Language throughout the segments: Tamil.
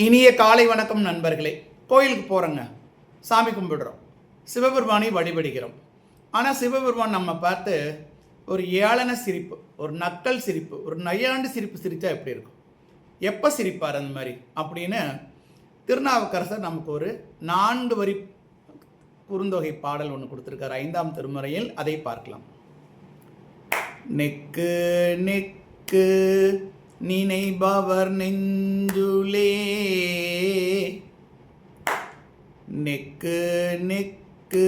இனிய காலை வணக்கம் நண்பர்களே. கோயிலுக்கு போகிறோங்க, சாமி கும்பிடுறோம், சிவபெருமானை வழிபடுகிறோம். ஆனால் சிவபெருமான் நம்ம பார்த்து ஒரு ஏளன சிரிப்பு, ஒரு நக்கல் சிரிப்பு, ஒரு நையாண்டு சிரிப்பு சிரித்தா எப்படி இருக்கும், எப்போ சிரிப்பார் அந்த மாதிரி அப்படின்னு திருநாவுக்கரசர் நமக்கு ஒரு 4 வரி குறுந்தொகை பாடல் ஒன்று கொடுத்துருக்கார் 5ஆம் திருமுறையில். அதை பார்க்கலாம். நெக்கு நெக்கு நினைபவர் நெஞ்சுளே, நெக்கு நெக்கு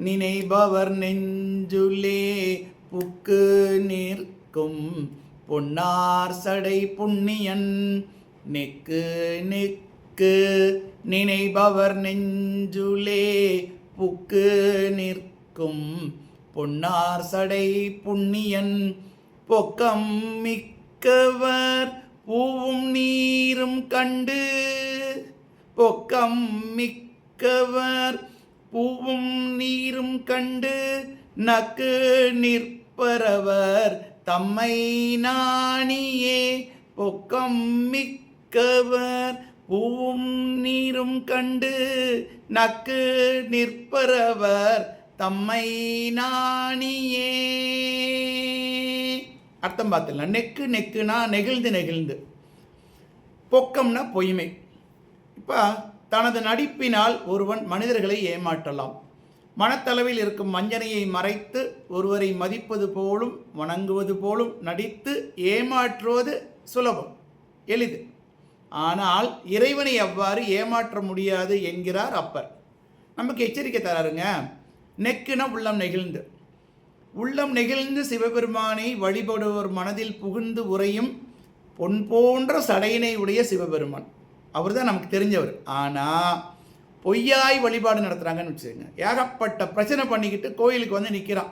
நினைபவர் நெஞ்சுளே, புக்கு நிற்கும் பொன்னார் சடை புண்ணியன். நெக்கு நெக்கு நினைபவர் நெஞ்சுளே, புக்கு நிற்கும் பொன்னார் சடை புண்ணியன். பொக்கம் மிக்கவர் பூவும் நீரும் கண்டு, பொக்கம் மிக்கவர் பூவும் நீரும் கண்டு, நக்கு நிற்பரவர் தம்மை நாணியே. பொக்கம் மிக்கவர் பூவும் நீரும் கண்டு, நக்கு நிற்பரவர் தம்மை நாணியே. அர்த்தம் பார்த்துக்கலாம். நெக்கு நெக்குனா நெகிழ்ந்து நெகிழ்ந்து, பொக்கம்னா பொய்மை. இப்போ தனது நடிப்பினால் ஒருவன் மனிதர்களை ஏமாற்றலாம். மனத்தளவில் இருக்கும் வஞ்சனையை மறைத்து ஒருவரை மதிப்பது போலும் வணங்குவது போலும் நடித்து ஏமாற்றுவது சுலபம், எளிது. ஆனால் இறைவனை அவ்வாறு ஏமாற்ற முடியாது என்கிறார் அப்பர். நமக்கு எச்சரிக்கை தராருங்க. நெக்குன உள்ளம் நெகிழ்ந்து, உள்ளம் நெகிழ்ந்து சிவபெருமானை வழிபடுவோர் மனதில் புகுந்து உறையும் பொன் போன்ற சடையினை உடைய சிவபெருமான். அவர் தான் நமக்கு தெரிஞ்சவர். ஆனால் பொய்யாய் வழிபாடு நடத்துகிறாங்கன்னு வச்சுக்கோங்க. ஏகப்பட்ட பிரச்சனை பண்ணிக்கிட்டு கோயிலுக்கு வந்து நிற்கிறான்.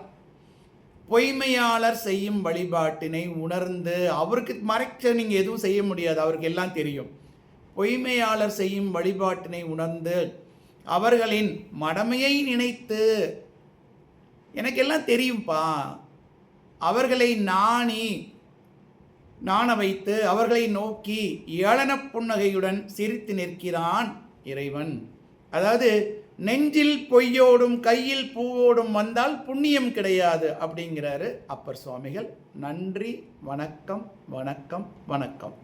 பொய்மையாளர் செய்யும் வழிபாட்டினை உணர்ந்து, அவருக்கு மறைச்ச நீங்கள் எதுவும் செய்ய முடியாது, அவருக்கு எல்லாம் தெரியும். பொய்மையாளர் செய்யும் வழிபாட்டினை உணர்ந்து அவர்களின் மடமையை நினைத்து, எனக்கெல்லாம் தெரியும்ப்பா, அவர்களை நாண வைத்து அவர்களை நோக்கி ஏளன புன்னகையுடன் சிரித்து நிற்கிறான் இறைவன். அதாவது நெஞ்சில் பொய்யோடும் கையில் பூவோடும் வந்தால் புண்ணியம் கிடையாது அப்படிங்கிறாரு அப்பர் சுவாமிகள். நன்றி, வணக்கம், வணக்கம், வணக்கம்.